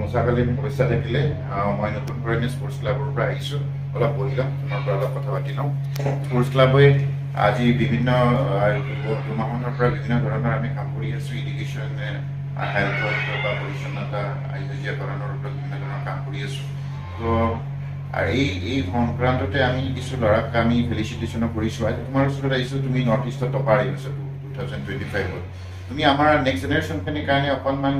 মুছাকালি সমস্যা থাকিলে মই নতুন পুৰণি স্পৰ্টছ ক্লাবৰ পৰা আহিছোঁ অলপ বহি ল'ম তোমাৰ পৰা অলপ কথা পাতি লওঁ স্পৰ্টছ ক্লাবে আজি বিভিন্ন দুমাহৰ পৰা বিভিন্ন ধৰণৰ আমি কাম কৰি আছোঁ ইডুকেশ্যন হেল্থৰ বা পৰিচ্ছন্নতা আয়োজীয়কৰণৰ ওপৰত বিভিন্ন ধৰণৰ কাম কৰি আছোঁ তো আৰু এই সংক্ৰান্ততে আমি কিছু ল'ৰাক আমি ফেলিচিটেশ্যনো কৰিছোঁ আজি তোমাৰ ওচৰত আহিছোঁ তুমি নৰ্থ ইষ্টৰ টপাৰ আহিছোঁ 2025 তুমি আমাৰ নেক্সট জেনেৰেশ্যনখিনিৰ কাৰণে অকণমান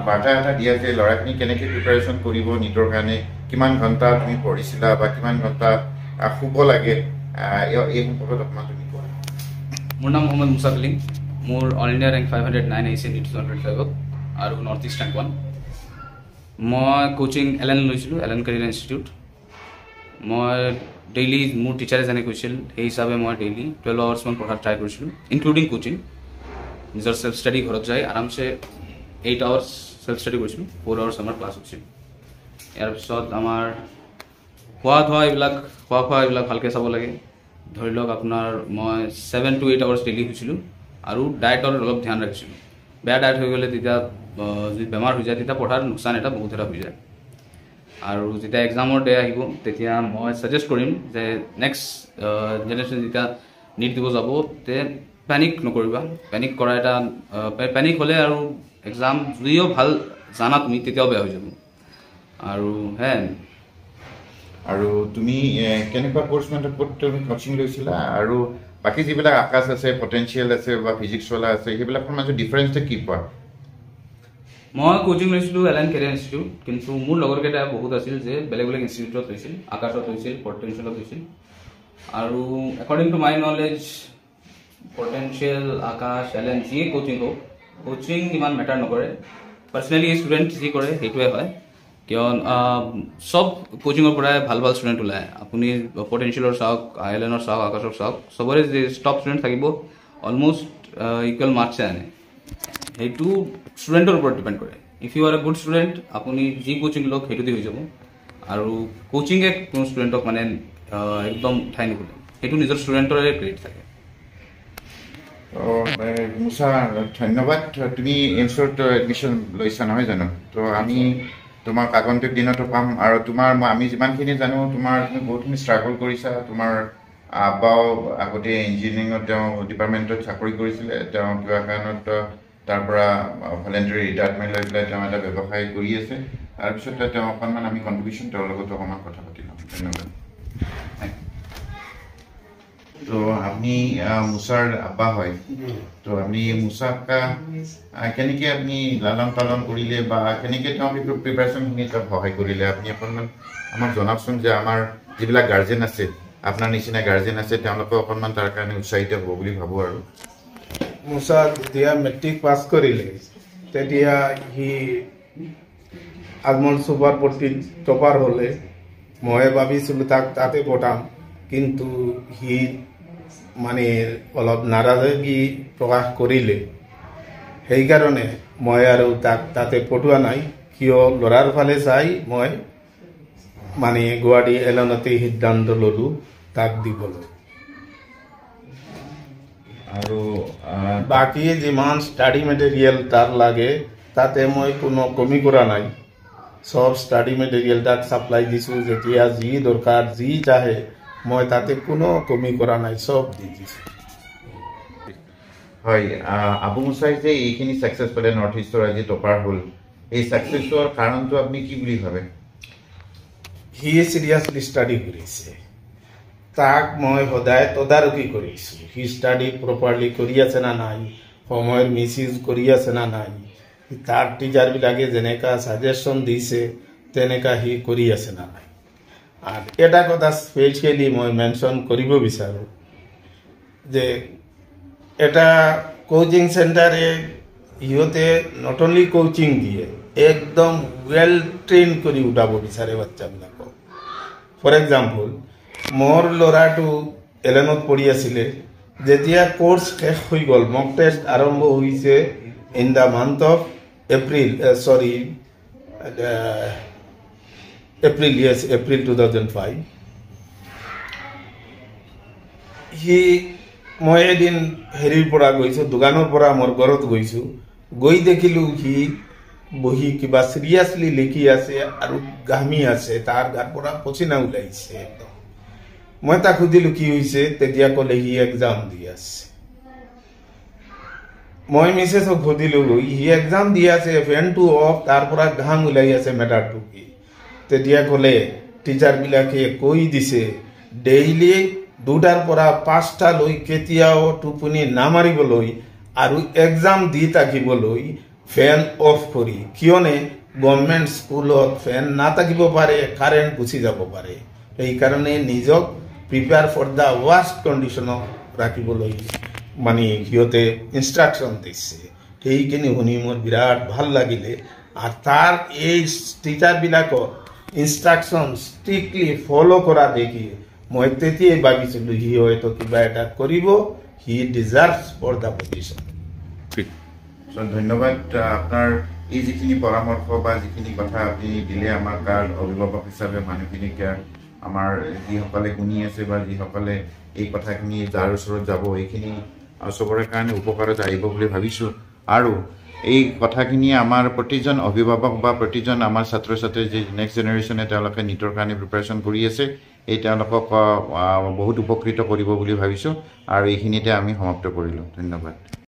বাৰ্তা এটা দিয়া যে ল'ৰাখিনি কেনেকৈ প্ৰিপাৰেশ্যন কৰিব নিটৰ কাৰণে কিমান ঘণ্টা তুমি পঢ়িছিলা বা কিমান ঘণ্টা শুব লাগে এই সম্পৰ্কত অকণমান তুমি কোৱা মোৰ নাম মোহাম্মদ মুছাকালি মোৰ অল ইণ্ডিয়া ৰেংক 509 আহিছে নিট 2025 আৰু নৰ্থ ইষ্ট ৰেংক 1 মই কোচিং এলএন লৈছিলোঁ এলএন কেৰিয়াৰ ইনষ্টিটিউট মই ডেইলি মোৰ টিচাৰে যেনে কৈছিল সেই হিচাপে মই ডেইলি 12 আৱাৰ্ছমান পঢ়াত ট্ৰাই কৰিছিলোঁ ইনক্লুডিং কোচিং নিজৰ সেল্ফ ষ্টাডি ঘৰত যাই আৰামছে 8 আৱাৰ্ছ সেল্ফ ষ্টাডি কৰিছিলোঁ 4 আৱাৰ্ছ আমাৰ ক্লাছ হৈছিল ইয়াৰ পিছত আমাৰ খোৱা এইবিলাক ভালকৈ চাব লাগে ধৰি লওক আপোনাৰ মই 7 to 8 আৱাৰ্ছ ডেইলি শুইছিলোঁ আৰু ডায়েটৰ অলপ ধ্যান ৰাখিছিলোঁ বেয়া ডায়েট হৈ গ'লে তেতিয়া যদি বেমাৰ হৈ যায় তেতিয়া পঢ়াৰ লোকচান এটা বহুত এটা হৈ যায় আৰু যেতিয়া এক্সামৰ ডে আহিব তেতিয়া মই ছাজেষ্ট কৰিম যে নেক্সট জেনেৰেশ্যন যেতিয়া নিট দিব যাব তে পেনিক নকৰিবা পেনিক কৰা এটা পেনিক হ'লে আৰু এক্সাম যদিও ভাল জানা তুমি তেতিয়াও বেয়া হৈ যাব আৰু হে আৰু তুমি কেনেকুৱা কোৰ্ছ মেথডত তুমি কোচিং লৈছিলা আৰু বাকী যিবিলাক আকাশ আছে পটেঞ্চিয়েল আছে বা ফিজিক্সৱালা আছে সেইবিলাকৰ মাজত ডিফাৰেঞ্চটো কি পোৱা মই কোচিং লৈছিলোঁ এলএন কেৰিয়াৰ ইনষ্টিটিউট কিন্তু মোৰ লগৰকেইটা বহুত আছিল যে বেলেগ বেলেগ ইনষ্টিটিউটত লৈছিল আকাশত লৈছিল পটেঞ্চিয়েলত লৈছিল আৰু according to my knowledge potential Aakash এলএন যিয়ে কোচিং হওক কোচিং ইমান মেটাৰ নকৰে পাৰ্চনেলি ষ্টুডেণ্ট যি কৰে সেইটোৱে হয় কিয়ন সব কোচিঙৰ পৰাই ভাল ভাল ষ্টুডেণ্ট ওলায় আপুনি পটেঞ্চিয়েলৰ চাওক এলএনৰ চাওক আকাশৰ চাওক চবৰে যে টপ ষ্টুডেণ্ট থাকিব অলমষ্ট ইকুৱেল মাৰ্কছে আনে সেইটো ষ্টুডেণ্টৰ ওপৰত ডিপেণ্ড কৰে if you are a good student আপুনি যি কোচিং লওক সেইটো দি হৈ যাব আৰু কোচিঙে কোনো ষ্টুডেণ্টক মানে একদম ঠাই নিদিয়ে সেইটো নিজৰ ষ্টুডেণ্টৰে ক্ৰেডিট থাকে মুছা ধন্যবাদ তুমি এইমছত এডমিশ্যন লৈছা নহয় জানো তো আমি তোমাক আগন্তুক দিনতো পাম আৰু আমি যিমানখিনি জানো তুমি বহুতখিনি ষ্ট্ৰাগল কৰিছা তোমাৰ আব্বাও আগতে ইঞ্জিনিয়াৰিঙত তেওঁ ডিপাৰ্টমেণ্টত চাকৰি কৰিছিলে তেওঁ কিবা কাৰণত তাৰ পৰা ভলেণ্টাৰী ৰিটায়াৰমেণ্ট লৈ পেলাই তেওঁ এটা ব্যৱসায় কৰি আছে তাৰপিছত তেওঁ অকণমান আমি কণ্ট্ৰিবিউশ্যন তেওঁৰ লগত অকণমান কথা পাতি ল'ম ধন্যবাদ তো আপনি মুছাৰ আব্বা হয় তো আপনি মুছাকা কেনেকৈ আপনি লালন পালন কৰিলে বা কেনেকৈ তেওঁ প্ৰিপাৰেশ্যনখিনি তেওঁক সহায় কৰিলে আপুনি অকণমান আমাক জনাওকচোন যে আমাৰ যিবিলাক গাৰ্জেন আছে আপোনাৰ নিচিনা গাৰ্জেন আছে তেওঁলোকে অকণমান তাৰ কাৰণে উৎসাহিত হ'ব বুলি ভাবোঁ আৰু মুছা যেতিয়া মেট্ৰিক পাছ কৰিলে তেতিয়া সি আজমল সুপাৰ পট্টিত টপাৰ হ'লে মই ভাবিছিলোঁ তাক তাতে পঠাম কিন্তু সি মানে অলপ নাৰাজগী প্ৰকাশ কৰিলে সেইকাৰণে মই আৰু তাক তাতে পঠোৱা নাই কিয় ল'ৰাৰ ফালে চাই মই মানে গুৱাহাটী এলনতে সিদ্ধান্ত ল'লোঁ তাক দিবলৈ আৰু বাকী যিমান ষ্টাডি মেটেৰিয়েল তাৰ লাগে তাতে মই কোনো কমি কৰা নাই সব ষ্টাডি মেটেৰিয়েল তাক ছাপ্লাই দিছোঁ যেতিয়া যি দৰকাৰ যি চাহে মই তাতে কোনো কমি কৰা নাই সব দি দিছোঁ হয় আবু মুছাই যে এইখিনি ছাকচেছ পালে নৰ্থ ইষ্টৰ আজি টপাৰ হ'ল এই ছাকচেছৰ কাৰণটো আপুনি কি বুলি ভাবে সি চিৰিয়াছলি ষ্টাডি কৰিছে তাক মই সদায় তদাৰকি কৰিছোঁ সি ষ্টাডি প্ৰপাৰলি কৰি আছে না নাই সময়ৰ মিছ ইউজ কৰি আছে না নাই তাৰ টিচাৰবিলাকে যেনেকা ছাজেশ্যন দিছে তেনেকা সি কৰি আছে না নাই আৰু এটা কথা স্পেচিয়েলি মই মেনশ্যন কৰিব বিচাৰোঁ যে এটা কোচিং চেণ্টাৰে সিহঁতে নট অনলি কোচিং দিয়ে একদম ৱেল ট্ৰেইন কৰি উঠাব বিচাৰে বাচ্চাবিলাকক ফৰ এক্সাম্পল মোৰ ল'ৰাটো এলেনত পঢ়ি আছিলে যেতিয়া কোৰ্ছ শেষ হৈ গ'ল মক টেষ্ট আৰম্ভ হৈছে in the month of April April 2005 মই এদিন হেৰিৰ পৰা গৈছোঁ দোকানৰ পৰা মোৰ ঘৰত গৈছোঁ গৈ দেখিলোঁ সি বহি কিবা সিৰিয়াসলি লিখি আছে আৰু গামি আছে তাৰ গাৰ পৰা পচিনা ওলাইছে একদম মই তাক সুধিলো কি হৈছে তেতিয়া ক'লে সি এক্সাম দি আছে মই মিছেছক সুধিলো সি এক্সাম দি আছে ফেনটো অফ তাৰ পৰা ঘাম ওলাই আছে মেটাৰটো কি তেতিয়া ক'লে টিচাৰ বিলাকে কৈ দিছে ডেইলি 2টাৰ পৰা 5টা লৈ কেতিয়াও টোপনি নামাৰিবলৈ আৰু এক্সাম দি থাকিবলৈ ফেন অফ কৰি কিয়নে গভৰ্ণমেণ্ট স্কুলত ফেন নাথাকিব পাৰে কাৰেণ্ট গুচি যাব পাৰে সেইকাৰণে নিজক প্ৰিপেয়াৰ ফৰ দ্য ৱাৰ্ষ্ট কণ্ডিশ্যনক ৰাখিবলৈ মানে সিহঁতে ইনষ্ট্ৰাকশ্যন দিছে সেইখিনি শুনি মোৰ বিৰাট ভাল লাগিলে আৰু তাৰ এই টিচাৰবিলাকৰ ইনষ্ট্ৰাকশ্যন ষ্ট্ৰিক্টলি ফ'ল' কৰা দেখি মই তেতিয়াই ভাবিছিলোঁ সি হয়তো কিবা এটা কৰিব হি ডিজাৰ্ভছ ফৰ দ্য পজিশ্যন ধন্যবাদ আপোনাৰ এই যিখিনি পৰামৰ্শ বা যিখিনি কথা আপুনি দিলে আমাৰ তাৰ অভিভাৱক হিচাপে মানুহখিনিক আমাৰ যিসকলে শুনি আছে বা যিসকলে এই কথাখিনি যাৰ ওচৰত যাব এইখিনি চবৰে কাৰণে উপকাৰত আহিব বুলি ভাবিছোঁ আৰু এই কথাখিনি আমাৰ প্ৰতিজন অভিভাৱক বা প্ৰতিজন আমাৰ ছাত্ৰ ছাত্ৰী যি নেক্সট জেনেৰেশ্যনে তেওঁলোকে নীটৰ কাৰণে প্ৰিপেৰেশ্যন কৰি আছে এই তেওঁলোকক বহুত উপকৃত কৰিব বুলি ভাবিছোঁ আৰু এইখিনিতে আমি সমাপ্ত কৰিলোঁ ধন্যবাদ